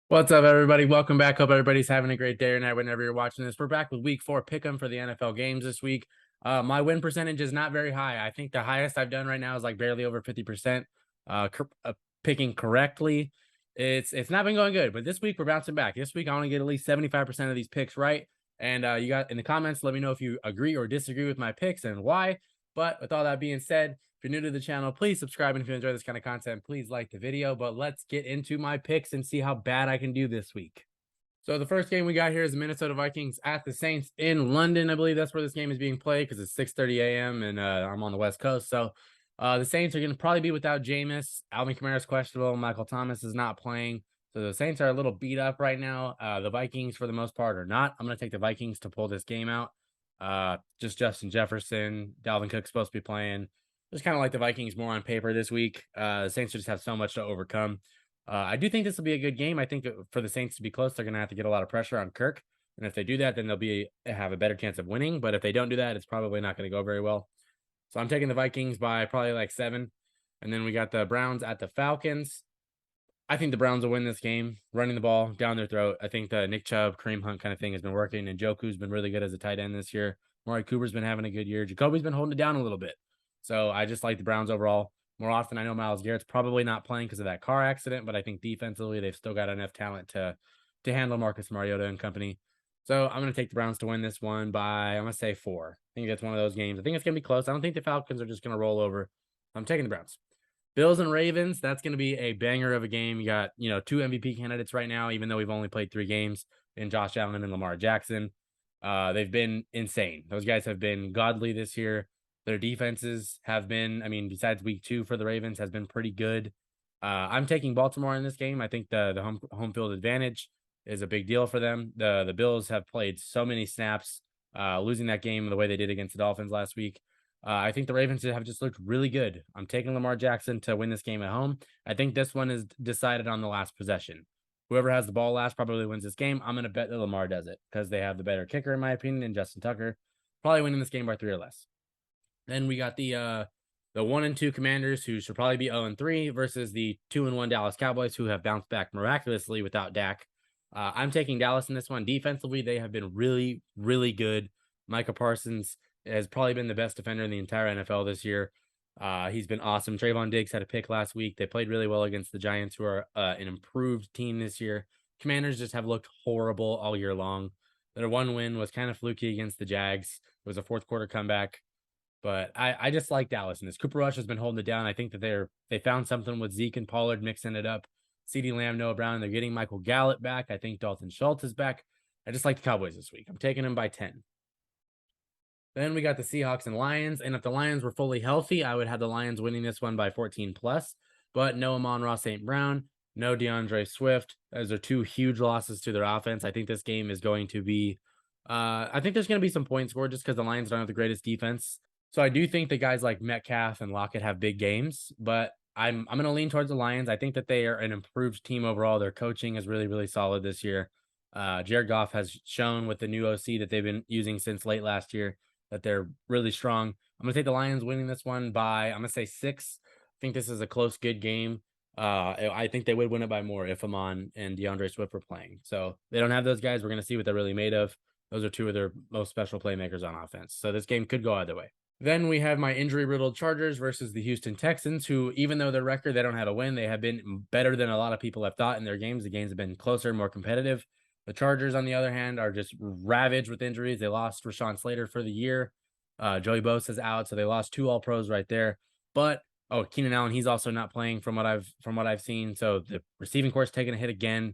What's up, everybody? Welcome back. Hope everybody's having a great day or night whenever you're watching this. We're back with week 4 pick'em for the NFL games this week. My win percentage is not very high. I think the highest I've done right now is like barely over 50%. Picking correctly, it's not been going good, but this week we're bouncing back. This week I want to get at least 75% of these picks right. And you got in the comments, let me know if you agree or disagree with my picks and why. But with all that being said, if you're new to the channel, please subscribe. And if you enjoy this kind of content, please like the video. But let's get into my picks and see how bad I can do this week. So the first game we got here is the Minnesota Vikings at the Saints in London. I believe that's where this game is being played because it's 6:30 a.m. and I'm on the West Coast. So the Saints are going to probably be without Jameis. Alvin Kamara's questionable. Michael Thomas is not playing. So the Saints are a little beat up right now. The Vikings, for the most part, are not. I'm going to take the Vikings to pull this game out. Just Justin Jefferson, Dalvin Cook's supposed to be playing. Just kind of like the Vikings more on paper this week. The Saints just have so much to overcome. I do think this will be a good game. I think for the Saints to be close, they're going to have to get a lot of pressure on Kirk. And if they do that, then they'll have a better chance of winning. But if they don't do that, it's probably not going to go very well. So I'm taking the Vikings by probably like 7. And then we got the Browns at the Falcons. I think the Browns will win this game, running the ball down their throat. I think the Nick Chubb, Kareem Hunt kind of thing has been working, and Njoku's been really good as a tight end this year. Maury Cooper's been having a good year. Jacoby's been holding it down a little bit. So I just like the Browns overall more often. I know Myles Garrett's probably not playing because of that car accident, but I think defensively they've still got enough talent to handle Marcus Mariota and company. So I'm going to take the Browns to win this one by, I'm going to say 4. I think that's one of those games. I think it's going to be close. I don't think the Falcons are just going to roll over. I'm taking the Browns. Bills and Ravens, that's going to be a banger of a game. You got, 2 MVP candidates right now, even though we've only played 3 games in Josh Allen and Lamar Jackson. They've been insane. Those guys have been godly this year. Their defenses have been, besides week 2 for the Ravens, has been pretty good. I'm taking Baltimore in this game. I think the home field advantage is a big deal for them. The Bills have played so many snaps, losing that game the way they did against the Dolphins last week. I think the Ravens have just looked really good. I'm taking Lamar Jackson to win this game at home. I think this one is decided on the last possession. Whoever has the ball last probably wins this game. I'm going to bet that Lamar does it because they have the better kicker, in my opinion, and Justin Tucker. Probably winning this game by 3 or less. Then we got the 1-2 Commanders, who should probably be 0-3, versus the 2-1 Dallas Cowboys, who have bounced back miraculously without Dak. I'm taking Dallas in this one. Defensively, they have been really, really good. Micah Parsons has probably been the best defender in the entire NFL this year. He's been awesome. Trayvon Diggs had a pick last week. They played really well against the Giants, who are an improved team this year. Commanders just have looked horrible all year long. Their one win was kind of fluky against the Jags. It was a fourth quarter comeback. But I just like Dallas in this. Cooper Rush has been holding it down. I think that they found something with Zeke and Pollard mixing it up. CeeDee Lamb, Noah Brown. They're getting Michael Gallup back. I think Dalton Schultz is back. I just like the Cowboys this week. I'm taking them by 10. Then we got the Seahawks and Lions. And if the Lions were fully healthy, I would have the Lions winning this one by 14 plus. But no Amon-Ra St. Brown, no DeAndre Swift. Those are 2 huge losses to their offense. I think this game is going to be I think there's going to be some points scored just because the Lions don't have the greatest defense. So I do think that guys like Metcalf and Lockett have big games, but I'm going to lean towards the Lions. I think that they are an improved team overall. Their coaching is really, really solid this year. Jared Goff has shown with the new OC that they've been using since late last year that they're really strong. I'm going to take the Lions winning this one by, I'm going to say 6. I think this is a close, good game. I think they would win it by more if Amon and DeAndre Swift were playing. So they don't have those guys. We're going to see what they're really made of. Those are 2 of their most special playmakers on offense. So this game could go either way. Then we have my injury-riddled Chargers versus the Houston Texans, who, even though their record, they don't have a win, they have been better than a lot of people have thought in their games. The games have been closer, more competitive. The Chargers, on the other hand, are just ravaged with injuries. They lost Rashawn Slater for the year. Joey Bosa's out, so they lost 2 All-Pros right there. But Keenan Allen, he's also not playing from what I've seen. So the receiving course taking a hit again.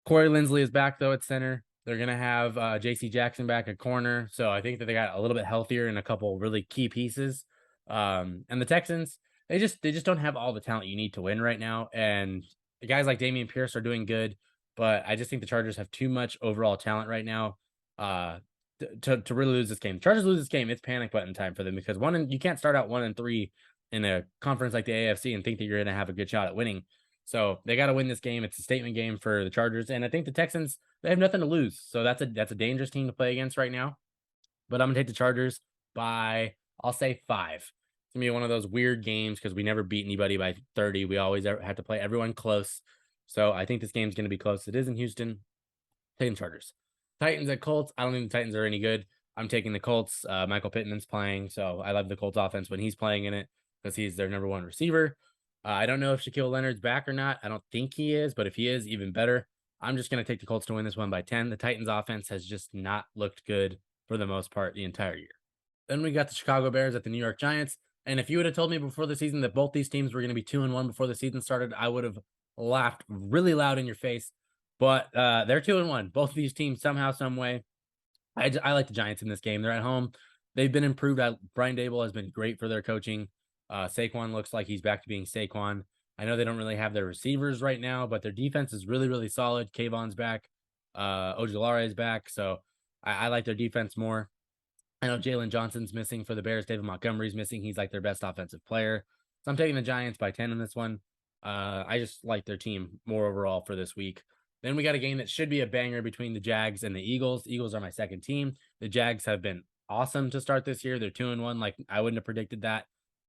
Corey Linsley is back though at center. They're going to have J.C. Jackson back at corner. So I think that they got a little bit healthier in a couple really key pieces. And the Texans, they just don't have all the talent you need to win right now. And the guys like Damian Pierce are doing good, but I just think the Chargers have too much overall talent right now to really lose this game. The Chargers lose this game, it's panic button time for them because you can't start out 1-3 in a conference like the AFC and think that you're going to have a good shot at winning. So they got to win this game. It's a statement game for the Chargers, and I think the Texans, they have nothing to lose. So that's a dangerous team to play against right now. But I'm gonna take the Chargers by, I'll say 5. It's gonna be one of those weird games because we never beat anybody by 30. We always have to play everyone close. So I think this game's going to be close. It is in Houston. Taking Chargers. Titans at Colts. I don't think the Titans are any good. I'm taking the Colts. Michael Pittman's playing, so I love the Colts offense when he's playing in it because he's their number one receiver. I don't know if Shaquille Leonard's back or not. I don't think he is, but if he is, even better. I'm just going to take the Colts to win this one by 10. The Titans offense has just not looked good for the most part the entire year. Then we got the Chicago Bears at the New York Giants. And if you would have told me before the season that both these teams were going to be 2-1 before the season started, I would have laughed really loud in your face. But they're 2-1. Both of these teams somehow, some way. I like the Giants in this game. They're at home. They've been improved. Brian Dable has been great for their coaching. Saquon looks like he's back to being Saquon. I know they don't really have their receivers right now, but their defense is really, really solid. Kayvon's back. Ojulari is back. So I like their defense more. I know Jalen Johnson's missing for the Bears. David Montgomery's missing. He's like their best offensive player. So I'm taking the Giants by 10 in this one. I just like their team more overall for this week. Then we got a game that should be a banger between the Jags and the Eagles. Eagles are my second team. The Jags have been awesome to start this year. They're 2-1. Like I wouldn't have predicted that.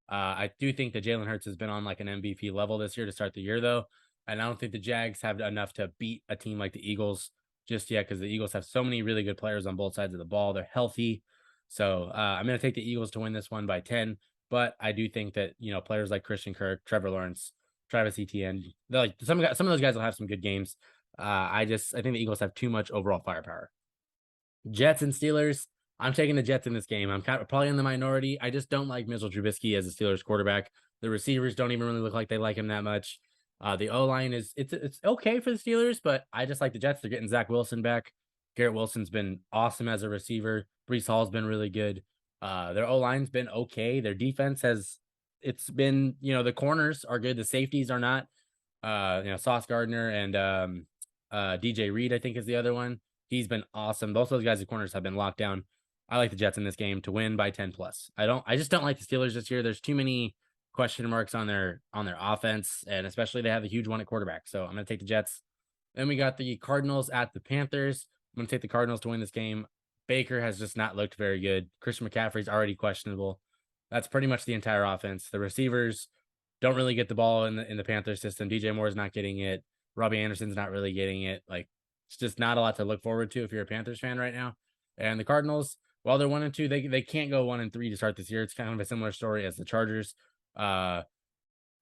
I do think that Jalen Hurts has been on like an MVP level this year to start the year, though. And I don't think the Jags have enough to beat a team like the Eagles just yet because the Eagles have so many really good players on both sides of the ball. They're healthy. So I'm going to take the Eagles to win this one by 10. But I do think that, players like Christian Kirk, Trevor Lawrence, Travis Etienne, like some of those guys will have some good games. I think the Eagles have too much overall firepower. Jets and Steelers. I'm taking the Jets in this game. I'm probably in the minority. I just don't like Mitchell Trubisky as a Steelers quarterback. The receivers don't even really look like they like him that much. The O-line it's okay for the Steelers, but I just like the Jets. They're getting Zach Wilson back. Garrett Wilson's been awesome as a receiver. Breece Hall's been really good. Their O-line's been okay. Their defense it's been, the corners are good. The safeties are not. Sauce Gardner and DJ Reed, I think, is the other one. He's been awesome. Both those guys at corners have been locked down. I like the Jets in this game to win by 10 plus. I just don't like the Steelers this year. There's too many question marks on their offense, and especially they have a huge one at quarterback. So I'm going to take the Jets. Then we got the Cardinals at the Panthers. I'm going to take the Cardinals to win this game. Baker has just not looked very good. Christian McCaffrey's already questionable. That's pretty much the entire offense. The receivers don't really get the ball in the Panthers system. DJ Moore is not getting it. Robbie Anderson's not really getting it. Like, it's just not a lot to look forward to if you're a Panthers fan right now. And the Cardinals, while they're 1-2, they can't go 1-3 to start this year. It's kind of a similar story as the Chargers. I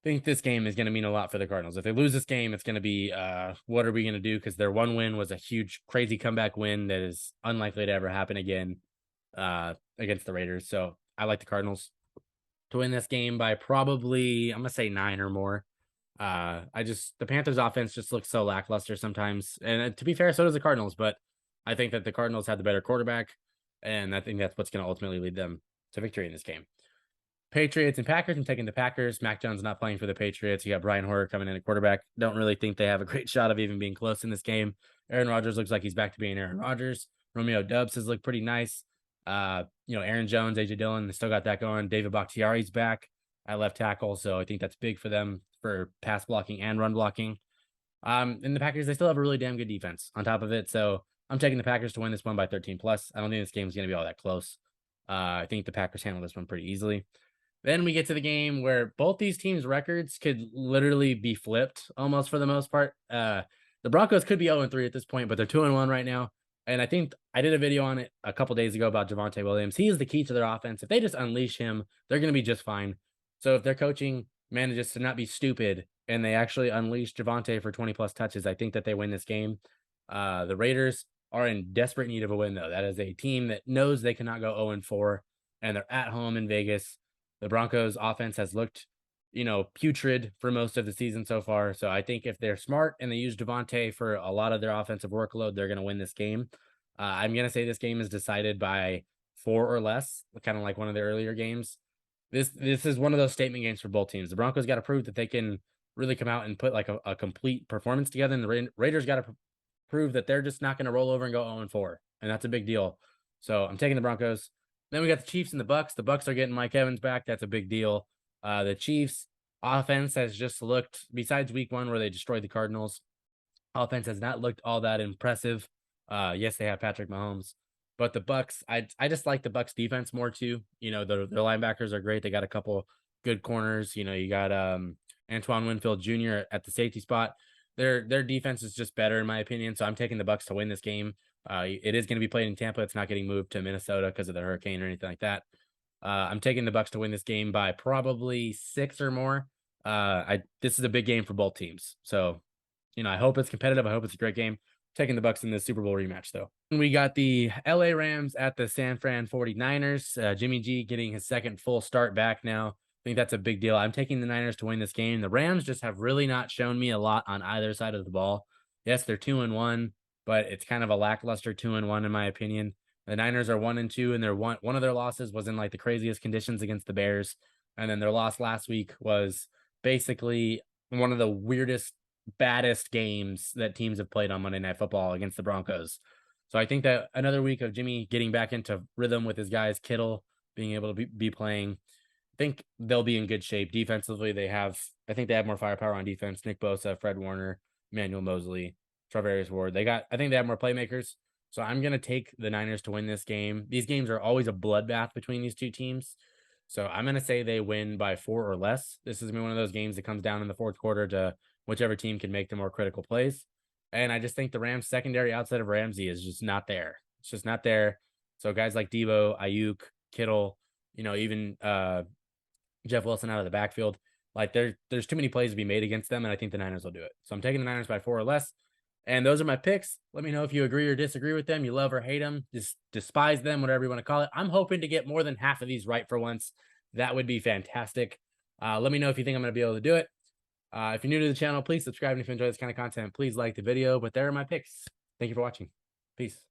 think this game is going to mean a lot for the Cardinals. If they lose this game, it's going to be, what are we going to do? Because their one win was a huge, crazy comeback win that is unlikely to ever happen again against the Raiders. So I like the Cardinals to win this game by probably, I'm going to say 9 or more. The Panthers offense just looks so lackluster sometimes. And to be fair, so does the Cardinals, but I think that the Cardinals had the better quarterback, and I think that's what's going to ultimately lead them to victory in this game. Patriots and Packers. I'm taking the Packers. Mac Jones not playing for the Patriots. You got Brian Hoyer coming in at quarterback. Don't really think they have a great shot of even being close in this game. Aaron Rodgers looks like he's back to being Aaron Rodgers. Romeo Doubs has looked pretty nice. Aaron Jones, AJ Dillon, they still got that going. David Bakhtiari's back at left tackle, so I think that's big for them for pass blocking and run blocking. And the Packers, they still have a really damn good defense on top of it. So I'm taking the Packers to win this one by 13 plus. I don't think this game is going to be all that close. I think the Packers handle this one pretty easily. Then we get to the game where both these teams' records could literally be flipped almost for the most part. The Broncos could be 0-3 at this point, but they're 2-1 right now. And I think I did a video on it a couple days ago about Javonte Williams. He is the key to their offense. If they just unleash him, they're going to be just fine. So if their coaching manages to not be stupid and they actually unleash Javonte for 20 plus touches, I think that they win this game. The Raiders are in desperate need of a win, though. That is a team that knows they cannot go 0-4, and they're at home in Vegas. The Broncos offense has looked, putrid for most of the season so far. So I think if they're smart and they use Javonte for a lot of their offensive workload, they're going to win this game. I'm going to say this game is decided by 4 or less, kind of like one of the earlier games. This is one of those statement games for both teams. The Broncos got to prove that they can really come out and put like a complete performance together, and the Raiders got to prove that they're just not going to roll over and go 0-4, and that's a big deal. So I'm taking the Broncos. Then we got the Chiefs and the Bucks. The Bucks are getting Mike Evans back. That's a big deal. The Chiefs offense has just looked, besides week 1 where they destroyed the Cardinals, offense has not looked all that impressive. Yes, they have Patrick Mahomes, but the Bucks, I just like the Bucks defense more too. Their linebackers are great. They got a couple good corners. You got Antoine Winfield Jr. at the safety spot. Their defense is just better in my opinion, so I'm taking the Bucks to win this game. It is going to be played in Tampa. It's not getting moved to Minnesota because of the hurricane or anything like that. I'm taking the Bucks to win this game by probably 6 or more. This is a big game for both teams, so I hope it's competitive. I hope it's a great game. Taking the Bucks in the Super Bowl rematch, though. And we got the LA Rams at the San Fran 49ers. Jimmy G getting his second full start back now. I think that's a big deal. I'm taking the Niners to win this game. The Rams just have really not shown me a lot on either side of the ball. Yes, they're 2-1, but it's kind of a lackluster 2-1 in my opinion. The Niners are 1-2, and one of their losses was in like the craziest conditions against the Bears, and then their loss last week was basically one of the weirdest, baddest games that teams have played on Monday Night Football against the Broncos. So I think that another week of Jimmy getting back into rhythm with his guys, Kittle being able to be playing, I think they'll be in good shape. Defensively, I think they have more firepower on defense. Nick Bosa, Fred Warner, Emmanuel Mosley, Travarius Ward. I think they have more playmakers. So I'm going to take the Niners to win this game. These games are always a bloodbath between these two teams. So I'm going to say they win by 4 or less. This is going to be one of those games that comes down in the fourth quarter to whichever team can make the more critical plays. And I just think the Rams secondary outside of Ramsey is just not there. It's just not there. So guys like Debo, Ayuk, Kittle, even Jeff Wilson out of the backfield, like there's too many plays to be made against them, and I think the Niners will do it. So I'm taking the Niners by 4 or less. And those are my picks. Let me know if you agree or disagree with them. You love or hate them, just despise them, whatever you want to call it. I'm hoping to get more than half of these right for once. That would be fantastic. Let me know if you think I'm going to be able to do it. If you're new to the channel, please subscribe. And if you enjoy this kind of content, please like the video. But there are my picks. Thank you for watching. Peace.